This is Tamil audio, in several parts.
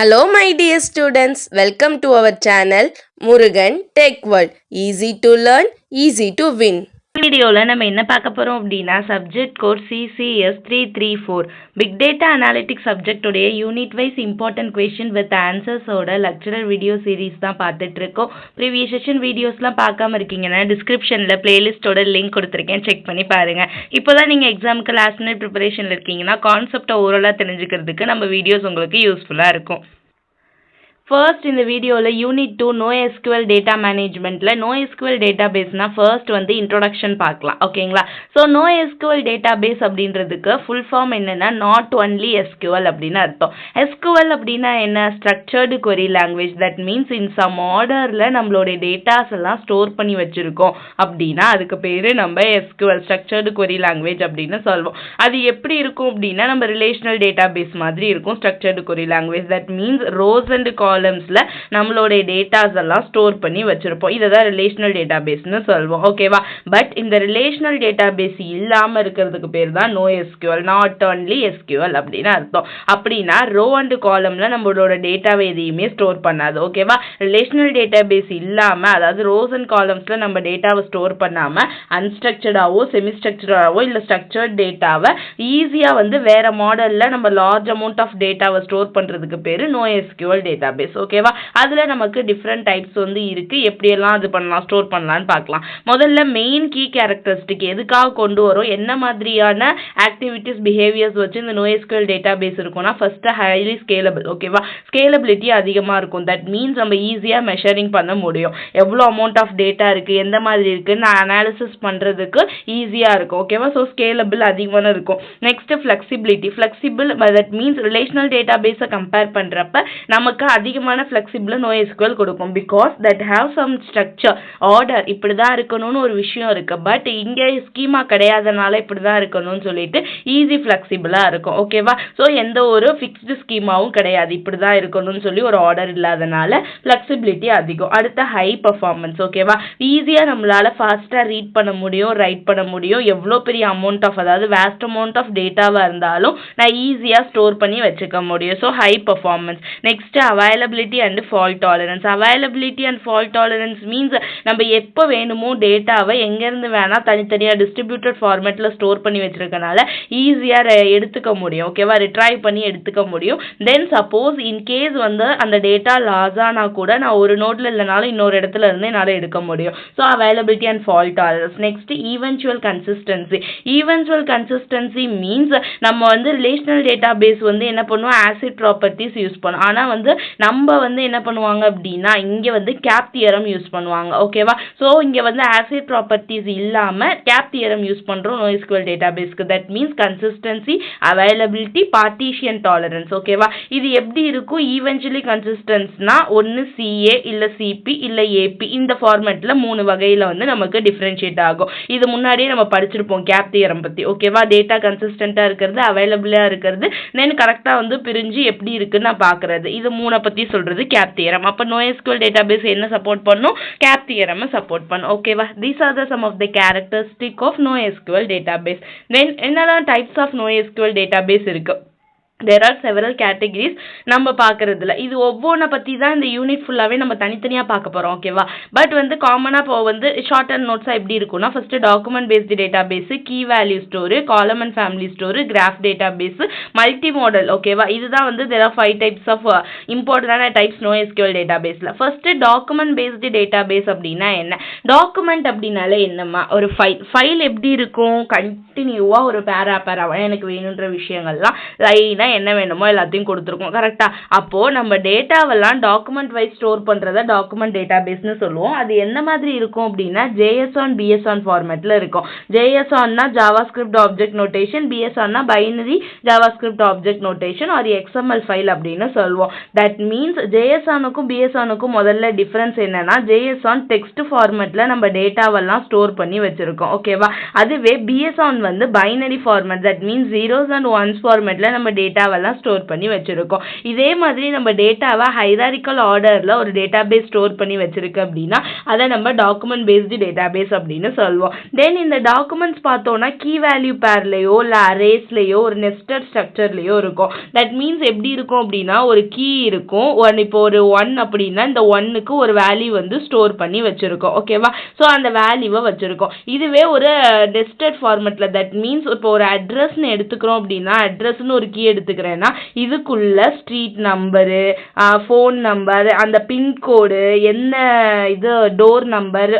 Hello my dear students, welcome to our channel Murugan Tech World. Easy to learn, easy to win. வீடியோவில் நம்ம என்ன பார்க்க போகிறோம் அப்படின்னா subject code CCS 334 big data analytics சப்ஜெக்டோடைய unit wise important question with ஆன்சர்ஸோட லெக்சரர் வீடியோ சீரீஸ் தான் பார்த்துட்டு இருக்கோம். ப்ரீவியஸ் செஷன் வீடியோஸ்லாம் பார்க்காம இருக்கீங்கன்னா டிஸ்கிரிப்ஷனில் பிளேலிஸ்ட்டோட லிங்க் கொடுத்துருக்கேன், செக் பண்ணி பாருங்கள். இப்போ தான் நீங்கள் எக்ஸாமுக்கு லாஸ்ட் மினிட் ப்ரிப்பரேஷனில் இருக்கீங்கன்னா கான்செப்டை ஓரலாக தெரிஞ்சுக்கிறதுக்கு நம்ம வீடியோஸ் உங்களுக்கு யூஸ்ஃபுல்லாக இருக்கும். ஃபர்ஸ்ட் இந்த வீடியோவில் யூனிட் 2 NoSQL டேட்டா மேனேஜ்மெண்ட்டில் NoSQL டேட்டாபேஸ்னால் ஃபர்ஸ்ட் வந்து இன்ட்ரோடக்ஷன் பார்க்கலாம், ஓகேங்களா? ஸோ NoSQL டேட்டாபேஸ் அப்படின்றதுக்கு ஃபுல் ஃபார்ம் என்னென்னா நாட் ஒன்லி SQL அப்படின்னு அர்த்தம். SQL அப்படின்னா என்ன? Structured query language. That means in some ஆர்டரில் நம்மளுடைய டேட்டாஸ் எல்லாம் ஸ்டோர் பண்ணி வச்சுருக்கோம் அப்படின்னா அதுக்கு பேர் நம்ம SQL ஸ்ட்ரக்சர்டு query லாங்குவேஜ் அப்படின்னு சொல்லுவோம். அது எப்படி இருக்கும் அப்படின்னா நம்ம ரிலேஷனல் டேட்டாபேஸ் மாதிரி இருக்கும் structured query language. That means rows and காலம்ஸ்ல நம்மளுடைய டேட்டாஸ் எல்லாம் ஸ்டோர் பண்ணி வச்சிருப்போம். இதுதான் ரிலேஷனல் டேட்டாபேஸ்னு சொல்லுவோம், ஓகேவா? பட் இந்த ரிலேஷனல் டேட்டாபேஸ் இல்லாம இருக்கிறதுக்கு பேர் தான் NoSQL, நாட் ஒன்லி SQL அப்படின்னு அர்த்தம். அப்படின்னா ரோ அண்ட் காலம்ல நம்மளோட டேட்டாவை எதையுமே ஸ்டோர் பண்ணாது, ஓகேவா? ரிலேஷனல் டேட்டாபேஸ் இல்லாம, அதாவது ரோஸ் அண்ட் காலம்ஸ்ல நம்ம டேட்டாவை ஸ்டோர் பண்ணாம அன்ஸ்ட்ரக்சர்டாவோ செமி ஸ்ட்ரக்சர்டாவோ இல்ல ஸ்ட்ரக்சர்ட் டேட்டாவை ஈஸியா வந்து வேற மாடல்ல நம்ம லார்ஜ் அமௌண்ட் ஆஃப் டேட்டாவை ஸ்டோர் பண்றதுக்கு பேரு NoSQL டேட்டாபேஸ், ஓகேவா? அதுல நமக்கு டிஃப்ரெண்ட் டைப்ஸ் வந்து இருக்கு. எப்படியெல்லாம் அது பண்ணலாம், ஸ்டோர் பண்ணலாம்னு பார்க்கலாம். முதல்ல மெயின் கீ கேரக்டரிஸ்டிக் எதுக்காக கொண்டு வரும், என்ன மாதிரியான ஆக்டிவிட்டிஸ் பிஹேவியர்ஸ் வச்சு இந்த NoSQL டேட்டாபேஸ் இருக்கும்னா ஃபர்ஸ்ட் ஹைலி ஸ்கேலபிள், ஓகேவா? ஸ்கேலபிலிட்டி அதிகமா இருக்கும். தட் மீன்ஸ் நம்ம ஈஸியா மெஷரிங் பண்ண முடியும். எவ்வளோ அமௌண்ட் ஆஃப் டேட்டா இருக்கு, எந்த மாதிரி இருக்குன்னு அனாலிசிஸ் பண்றதுக்கு ஈஸியா இருக்கும், ஓகேவா? ஸோ ஸ்கேலபிள் அதிகமான இருக்கும். Next flexibility. Flexible that means relational டேட்டாபேஸை கம்பேர் பண்றப்ப நமக்கு அதிகமான ஃபிளெக்சிபிள் NoSQL கொடுக்கும். Because that have some structure, order, இப்படிதான் இருக்கணும்னு ஒரு விஷயம் இருக்கு. பட் இங்க ஸ்கீமா கிடையாதனால இப்படிதான் இருக்கணும்னு சொல்லிட்டு ஈஸி ஃபிளெக்சிபிளா இருக்கும், ஓகேவா? ஸோ எந்த ஒரு ஃபிக்ஸ்டு ஸ்கீமாவும் கிடையாது, இப்படிதான் இருக்கணும்னு சொல்லி ஒரு ஆர்டர் இல்லாதனால ஃபிளெக்சிபிலிட்டி அதிகம். அடுத்த ஹை பர்ஃபார்மன்ஸ், ஓகேவா? ஈஸியா நம்மளால ஃபாஸ்டா ரீட் பண்ண முடியும், ரைட் பண்ண முடியும். எவ்வளோ பெரிய அமௌண்ட் ஆஃப், அதாவது வேஸ்ட் அமௌண்ட் ஆஃப் டேட்டாவா இருந்தாலும் நான் ஈஸியா ஸ்டோர் பண்ணி வச்சுக்க முடியும். So high performance. Next availability and fault tolerance. availability and fault tolerance means நம்ம எப்போ வேணுமோ டேட்டாவை எங்கேருந்து வேணால் தனித்தனியாக டிஸ்ட்ரிபியூட்டட் ஃபார்மேட்டில் ஸ்டோர் பண்ணி வச்சிருக்கனால ஈஸியாக எடுத்துக்க முடியும், ஓகேவா? ரிட்ரைவ் பண்ணி எடுத்துக்க முடியும். தென் சப்போஸ் இன்கேஸ் வந்து அந்த டேட்டா லாஸ் ஆனால் கூட நான் ஒரு நோட்டில் இல்லைனாலும் இன்னொரு இடத்துல இருந்து என்னால் எடுக்க முடியும். So availability and fault tolerance. Next eventual consistency. Eventual consistency means நம்ம வந்து ரிலேஷனல் டேட்டாபேஸ் வந்து என்ன பண்ணுவோம், ஆசிட் ப்ராப்பர்ட்டிஸ் யூஸ் பண்ணும். ஆனால் வந்து நம்ம வந்து என்ன பண்ணுவாங்க அப்படின்னா இங்கே வந்து கேப் தியரம் யூஸ் பண்ணுவாங்க, ஓகேவா? ஸோ இங்கே வந்து ஆசிட் ப்ராப்பர்ட்டிஸ் இல்லாமல் கேப் தியரம் யூஸ் பண்ணுறோம் NoSQL டேட்டாபேஸ்க்கு. That means consistency, availability, partition tolerance, ஓகேவா? இது எப்படி இருக்கும்? ஈவென்ச்சுவலி கன்சிஸ்டன்ஸ்னா ஒன்று CA இல்லை CP இல்லை AP, இந்த ஃபார்மேட்டில் 3 வகையில் வந்து நமக்கு டிஃப்ரென்ஷியேட் ஆகும். இது முன்னாடியே நம்ம படிச்சிருப்போம் கேப் தியரம் பற்றி, ஓகேவா? டேட்டா கன்சிஸ்டண்ட்டாக இருக்கிறது, அவைலபிளாக இருக்கிறது, தென் கரெக்டாக வந்து பிரிஞ்சு எப்படி இருக்குன்னு நான் பார்க்குறது. இது 3 பற்றி சொல்கிறது கேப் தியரம். அப்போ NoSQL டேட்டாபேஸ் என்ன சப்போர்ட் பண்ணும்? கேப் தியரம் சப்போர்ட் பண்ணும், ஓகேவா? These are the some of the characteristic of NoSQL database. Then என்னெல்லாம் டைப்ஸ் ஆஃப் NoSQL டேட்டாபேஸ் இருக்கு? there are several categories நம்ம பார்க்கறதுல. இது ஒவ்வொன்றை பற்றி தான் இந்த யூனிட் ஃபுல்லாகவே நம்ம தனித்தனியாக பார்க்க போகிறோம், ஓகேவா? பட் வந்து காமனாக இப்போ வந்து ஷார்ட் அண்ட் நோட்ஸாக எப்படி இருக்குன்னா first document based database, key value store, column and family store, graph database, multi model, ஓகேவா? இதுதான் வந்து there are 5 types of இம்பார்ட்டண்டான டைப்ஸ் NoSQL டேட்டாபேஸில். ஃபஸ்ட்டு டாக்குமெண்ட் பேஸ்டு டேட்டாபேஸ் அப்படின்னா என்ன? டாக்குமெண்ட் அப்படின்னாலே என்னம்மா, ஒரு ஃபைல் எப்படி இருக்கும்? கண்டினியூவாக ஒரு பேராவாக எனக்கு வேணுன்ற விஷயங்கள்லாம் லைனாக என்ன வேணுமோ எல்லாத்தையும் கொடுத்துருக்கோம், கரெக்டா? அப்போ நம்ம டேட்டாவெல்லாம் டாக்குமெண்ட் வைஸ் ஸ்டோர் பண்றத டாக்குமெண்ட் டேட்டாபேஸ்னு சொல்லுவோம். அது என்ன மாதிரி இருக்கும் அப்படின்னா JSON BSON ஃபார்மேட்ல இருக்கும். JSONனா JavaScript ஆப்ஜெக்ட் நோட்டேஷன், BSONனா binary JavaScript object notation or XML file அப்படின்னு சொல்லுவோம். தட் மீன்ஸ் JSONக்கும் BSONக்கும் முதல்ல டிஃபரன்ஸ் என்னன்னா JSON டெக்ஸ்ட் ஃபார்மேட்ல நம்ம டேட்டாவெல்லாம் ஸ்டோர் பண்ணி வச்சிருக்கோம், ஓகேவா? அதுவே BSON வந்து binary format, that means 0s and 1s ஃபார்மேட்ல நம்ம டேட்டா டேட்டாவெல்லாம் ஸ்டோர் பண்ணி வச்சிருக்கோம். இதே மாதிரி நம்ம டேட்டாவை ஹைராரிக்கல் ஆர்டர்ல ஒரு டேட்டாபேஸ் ஸ்டோர் பண்ணி வச்சிருக்கு அப்படின்னா அதை நம்ம டாக்குமெண்ட் பேஸ்டு டேட்டாபேஸ் அப்படின்னு சொல்லுவோம். தென் இந்த டாக்குமெண்ட்ஸ் பார்த்தோம்னா கீ வேல்யூ பேர்லயோ இல்லை அரேஸ்லயோ ஒரு நெஸ்டட் ஸ்ட்ரக்சர்லயோ இருக்கும். தட் மீன்ஸ் எப்படி இருக்கும் அப்படின்னா ஒரு கீ இருக்கும், இப்போ ஒரு 1 அப்படின்னா இந்த 1க்கு ஒரு வேல்யூ வந்து ஸ்டோர் பண்ணி வச்சிருக்கோம். ஓகேவா? ஸோ அந்த வேல்யூவை வச்சிருக்கோம். இதுவே ஒரு நெஸ்டட் ஃபார்மெட்ல, தட் மீன்ஸ் இப்போ ஒரு அட்ரஸ்ன்னு எடுத்துக்கிறோம் அப்படின்னா அட்ரஸ்ன்னு ஒரு கீ எடுத்துக்கிறேன்னா இதுக்குள்ள ஸ்ட்ரீட் நம்பரு, ஃபோன் நம்பர், அந்த பின்கோடு, என்ன இது டோர் நம்பர்,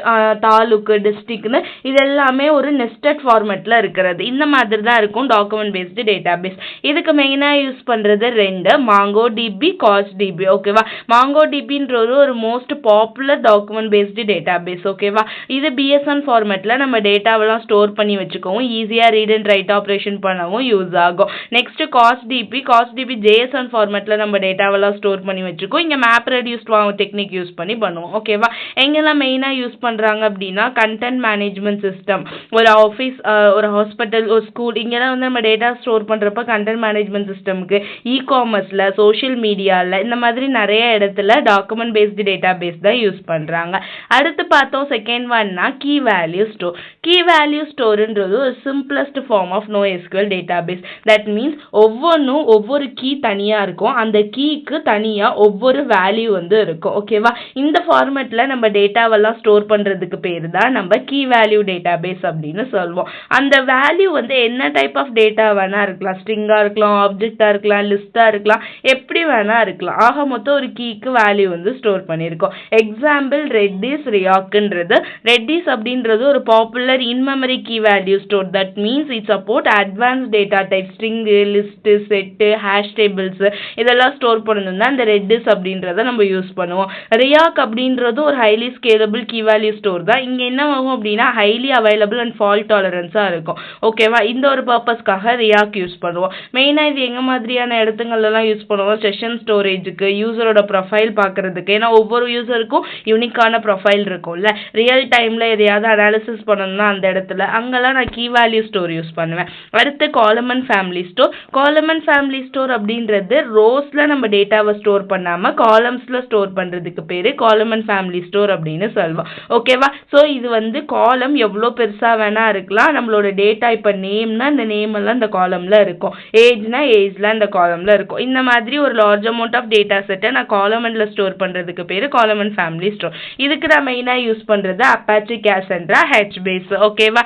தாலுக்கு, டிஸ்ட்ரிக்ட்னு இது எல்லாமே ஒரு நெஸ்டட் ஃபார்மெட்ல இருக்கிறது. இந்த மாதிரி தான் இருக்கும் டாக்குமெண்ட் பேஸ்டு டேட்டாபேஸ். இதுக்கு மெயினாக யூஸ் பண்ணுறது 2 மாங்கோ டிபி, காஸ்ட் டிபி. ஓகேவா? மாங்கோ டிபின்றது ஒரு most popular document based database. ஓகேவா? இது பிஎஸ்என் ஃபார்மெட்ல நம்ம டேட்டாவெல்லாம் ஸ்டோர் பண்ணி வச்சுக்கவும் ஈஸியாக ரீட் அண்ட் ரைட் ஆப்ரேஷன் பண்ணவும் யூஸ் ஆகும். நெக்ஸ்ட் காஸ்ட் டிபி ஜேஎஸ்என் ஃபார்மெட்ல நம்ம டேட்டாவெல்லாம் ஸ்டோர் பண்ணி வச்சுக்கோம். இங்கே மேப் ரெடியூஸ்ட் டெக்னிக் யூஸ் பண்ணி பண்ணுவோம். ஓகேவா? எங்கெல்லாம் மெயினாக யூஸ் பண்ணுறாங்க அப்படின்னா கண்டென்ட் மேனேஜ்மெண்ட் சிஸ்டம், ஒரு ஆஃபீஸ், ஒரு ஹாஸ்பிட்டல், ஒரு ஸ்கூல், இங்கெல்லாம் வந்து நம்ம டேட்டா ஸ்டோர் பண்ணுறப்ப கண்டென்ட் மேனேஜ்மெண்ட் சிஸ்டம்க்கு, இ-காமர்ஸில், சோஷியல் மீடியாவில், இந்த மாதிரி நிறைய இடத்துல டாக்குமெண்ட் பேஸ்டு டேட்டாபேஸ் தான் யூஸ் பண்ணுறாங்க. அடுத்து பார்த்தோம் செகண்ட் ஒன்னா key value store. Key value ஸ்டோர்ன்றது ஒரு simplest form of NoSQL database. That means ஒவ்வொன்றும் ஒவ்வொரு கீ தனியாக இருக்கும், அந்த கீக்கு தனியாக ஒவ்வொரு வேல்யூ வந்து இருக்கும். ஓகேவா? இந்த ஃபார்மெட்டில் நம்ம டேட்டாவெல்லாம் ஸ்டோர் பண்ணுறதுக்கு பேர் தான் நம்ம கீ வேல்யூ டேட்டாபேஸ் அப்படின்னு சொல்லுவோம். அந்த வேல்யூ வந்து என்ன டைப் ஆஃப் டேட்டா வேணா இருக்கலாம், ஸ்ட்ரிங்காக இருக்கலாம், ஆப்ஜெக்டாக இருக்கலாம், லிஸ்ட்டாக இருக்கலாம், எப்படி வேணா இருக்கலாம். ஆக மொத்தம் ஒரு கீக்கு வேல்யூ வந்து ஸ்டோர் பண்ணியிருக்கோம். எக்ஸாம்பிள் ரெட்டிஸ், ரியாக்ன்றது. ரெட்டிஸ் அப்படின்றது ஒரு popular in memory key value store. That means it support advance data type, string, list, set, hash tables இதெல்லாம் ஸ்டோர் பண்ணணும்னா இந்த ரெட்டிஸ் அப்படின்றத நம்ம யூஸ் பண்ணுவோம். ரியாக் அப்படின்றது ஒரு highly scalable key value store தான். இங்கே என்ன ஆகும் அப்படின்னா ஹைலி அவைலபிள் அண்ட் ஃபால்ட் டாலரன்ஸாக இருக்கும். ஓகேவா? இந்த ஒரு பர்பஸ்க்காக ரியாக் யூஸ் பண்ணுவோம். மெயினாக இது எங்க மாதிரியான இடத்துங்கள்லாம் யூஸ் பண்ணுவோம்? செஷன் ஸ்டோரேஜுக்கு, யூசரோட ப்ரொஃபைல் பார்க்கறதுக்கு. ஏன்னா ஒவ்வொரு யூசருக்கும் யூனிக்கான ப்ரொஃபைல் இருக்கும்ல, ரியல் டைம்ல எதையாவது அனாலிசிஸ் பண்ணணும்னா அந்த இடத்துல அங்கெல்லாம் நான் கீ வேல்யூ ஸ்டோர் யூஸ் பண்ணுவேன். அடுத்து காலம் அண்ட் ஃபேமிலி ஸ்டோர். காலம் அண்ட் ஃபேமிலி ஸ்டோர் அப்படின்றது ரோஸ்ல நம்ம டேட்டாவை ஸ்டோர் பண்ணாம காலம்ஸ்ல ஸ்டோர் பண்றதுக்கு பேரு காலம் அண்ட் ஃபேமிலி ஸ்டோர் அப்படின்னு சொல்லுவோம். ஓகேவா? ஸோ இது வந்து காலம் எவ்வளோ பெருசா வேணா இருக்கலாம். நம்மளோட டேட்டா இப்போ நேம்னா இந்த நேம் எல்லாம் இந்த காலம்ல இருக்கும், ஏஜ்னா ஏஜ்ல இந்த காலம்ல இருக்கும். இந்த மாதிரி ஒரு லார்ஜ் அமௌண்ட் ஆஃப் டேட்டா செட்டை நான் காலம்ல ஸ்டோர் பண்றதுக்கு பேரு காலம் அண்ட் ஃபேமிலி ஸ்டோர். இதுக்கு நான் மெயினா யூஸ் பண்றது அப்பாச்சி கேசண்ட்ரா, HBase. ஓகேவா?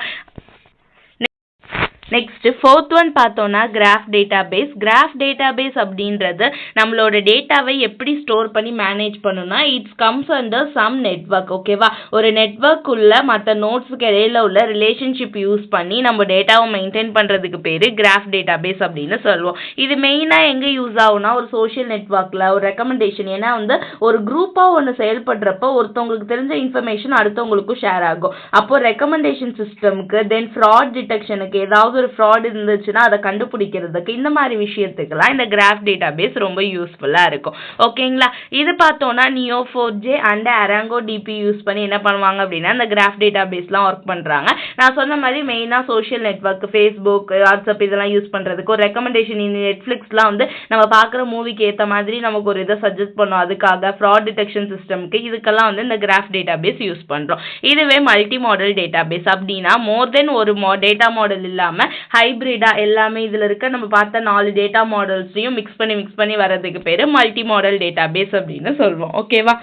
நெக்ஸ்ட் ஃபோர்த் ஒன் பார்த்தோம்னா கிராஃப் டேட்டாபேஸ். கிராஃப் டேட்டாபேஸ் அப்படின்றது நம்மளோட டேட்டாவை எப்படி ஸ்டோர் பண்ணி மேனேஜ் பண்ணணும்னா it's comes under some network. ஓகேவா? ஒரு நெட்வொர்க் உள்ள மற்ற நோட்ஸுக்கு இடையில உள்ள ரிலேஷன்ஷிப் யூஸ் பண்ணி நம்ம டேட்டாவை மெயின்டைன் பண்றதுக்கு பேரு கிராஃப் டேட்டாபேஸ் அப்படின்னு சொல்லுவோம். இது மெயினா எங்க யூஸ் ஆகும்னா ஒரு சோஷியல் நெட்வொர்க்ல, ஒரு ரெக்கமெண்டேஷன். ஏன்னா வந்து ஒரு குரூப்பா ஒன்று செயல்படுறப்போ ஒருத்தவங்களுக்கு தெரிஞ்ச இன்ஃபர்மேஷன் அடுத்தவங்களுக்கும் ஷேர் ஆகும். அப்போ ரெக்கமெண்டேஷன் சிஸ்டம்க்கு, தென் ஃப்ராட் டிடெக்ஷனுக்கு, ஏதாவது ஒரு ஃப்ராட் இருந்துச்சுன்னா அதை கண்டுபிடிக்கிறதுக்கு, இந்த மாதிரி விஷயத்துக்கெல்லாம் இந்த கிராஃப் டேட்டாபேஸ் ரொம்ப யூஸ்ஃபுல்லா இருக்கும். ஓகேங்களா? இது பார்த்தோம்னா Neo4j and Arango DB use பண்ணி என்ன பண்ணுவாங்க அப்படின்னா இந்த கிராஃப் டேட்டாபேஸ்லாம் ஒர்க் பண்றாங்க. நான் சொன்ன மாதிரி மெயினா சோஷியல் நெட்வொர்க், ஃபேஸ்புக், வாட்ஸ்அப் இதெல்லாம் யூஸ் பண்றதுக்கு, ஒரு ரெக்கமெண்டேஷன் நெட்ஃபிளிக்ஸ்லாம் வந்து நம்ம பார்க்குற மூவிக்கு ஏற்ற மாதிரி நமக்கு ஒரு இதை சஜஸ்ட் பண்ணும், அதுக்காக ஃப்ராட் டிடெக்ஷன் சிஸ்டம்க்கு, இதுக்கெல்லாம் வந்து இந்த கிராஃப் டேட்டாபேஸ் யூஸ் பண்றோம். இதுவே மல்டி மாடல் டேட்டாபேஸ் அப்படின்னா மோர் தென் ஒரு டேட்டா மாடல் இல்லாம ஹைபிரிடா எல்லாமே இதுல இருக்க நம்ம பார்த்த 4 டேட்டா மாடல்ஸையும் மிக்ஸ் பண்ணி வர்றதுக்கு பேரு மல்டி மாடல் டேட்டாபேஸ் அப்படின்னு சொல்லுவோம். ஓகேவா?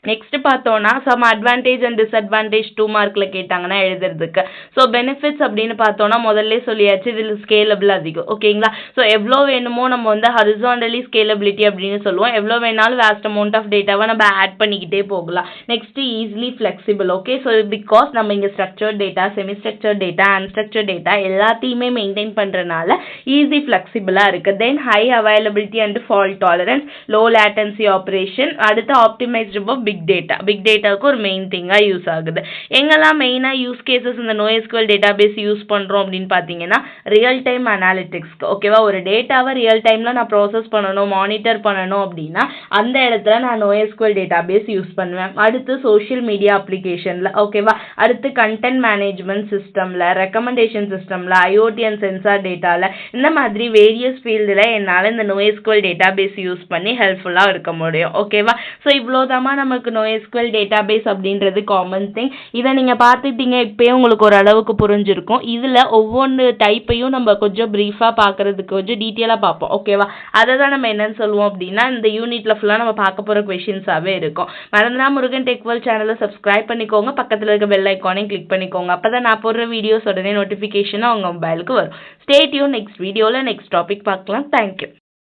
நெக்ஸ்ட் பார்த்தோம்னா சம் அட்வான்டேஜ் அண்ட் டிஸ்அட்வான்டேஜ் 2 மார்க்ல கேட்டாங்கன்னா எழுதுறதுக்கு. ஸோ பெனிஃபிட்ஸ் அப்படின்னு பார்த்தோம்னா முதல்ல சொல்லியாச்சு, இதில் ஸ்கேலபிள் அதிகம். ஓகேங்களா? ஸோ எவ்வளோ வேணுமோ நம்ம வந்து ஹரிசாண்டலி ஸ்கேலபிலிட்டி அப்படின்னு சொல்லுவோம். எவ்வளோ வேணாலும் வேஸ்ட் அமௌண்ட் ஆஃப் டேட்டாவை நம்ம ஆட் பண்ணிக்கிட்டே போகலாம். Next easily flexible. Okay, so because நம்ம இங்கே structured data, semi structured data, unstructured data எல்லாத்தையுமே மெயின்டைன் பண்றதுனால ஈஸி ஃபிளெக்சிபிளா இருக்கு. Then high availability and fault tolerance, low latency operation, அடுத்து ஆப்டிமைஸ்டு பிக் டேட்டாவுக்கு ஒரு மெயின் திங்காக யூஸ் ஆகுது. எங்கெல்லாம் மெயினாக யூஸ் கேசஸ் இந்த NoSQL டேட்டாபேஸ் யூஸ் பண்ணுறோம் அப்படின்னு பார்த்தீங்கன்னா ரியல் டைம் அனாலிட்டிக்ஸ்க்கு. ஓகேவா, ஒரு டேட்டாவை ரியல் டைமில் நான் ப்ராசஸ் பண்ணணும், மானிட்டர் பண்ணணும் அப்படின்னா அந்த இடத்துல நான் NoSQL டேட்டாபேஸ் யூஸ் பண்ணுவேன். அடுத்து சோஷியல் மீடியா அப்ளிகேஷனில், ஓகேவா, அடுத்து கண்டென்ட் மேனேஜ்மெண்ட் சிஸ்டமில், ரெக்கமெண்டேஷன் சிஸ்டமில், IoT அண்ட் சென்சார் டேட்டாவில், இந்த மாதிரி வேரியஸ் ஃபீல்டில் என்னால் இந்த NoSQL டேட்டாபேஸ் யூஸ் பண்ணி ஹெல்ப்ஃபுல்லாக இருக்க முடியும். ஓகேவா, ஸோ இவ்வளோதாம்மா நமக்கு NoSQL டேட்டாபேஸ் அப்படின்றது காமன் திங். இதை நீங்கள் பார்த்துட்டீங்க, இப்போயே உங்களுக்கு ஒரு அளவுக்கு புரிஞ்சிருக்கும். இதில் ஒவ்வொன்று டைப்பையும் நம்ம கொஞ்சம் ப்ரீஃபாக பார்க்குறதுக்கு கொஞ்சம் டீட்டெயிலாக பார்ப்போம். ஓகேவா, அதை தான் நம்ம என்னன்னு சொல்லுவோம் அப்படின்னா இந்த யூனிட்ல ஃபுல்லாக நம்ம பார்க்க போகிற கொஷின்ஸாகவே இருக்கும். மறந்துனா முருகன் டெக் வேர்ல்ட் சேனலை சப்ஸ்கிரைப் பண்ணிக்கோங்க, பக்கத்தில் இருக்க பெல் ஐக்கானையும் கிளிக் பண்ணிக்கோங்க. அப்போ தான் நான் போடுற வீடியோஸ் உடனே நோட்டிஃபிகேஷனாக உங்கள் மொபைலுக்கு வரும். Stay tune. நெக்ஸ்ட் வீடியோவில் நெக்ஸ்ட் டாபிக் பார்க்கலாம். தேங்க்யூ.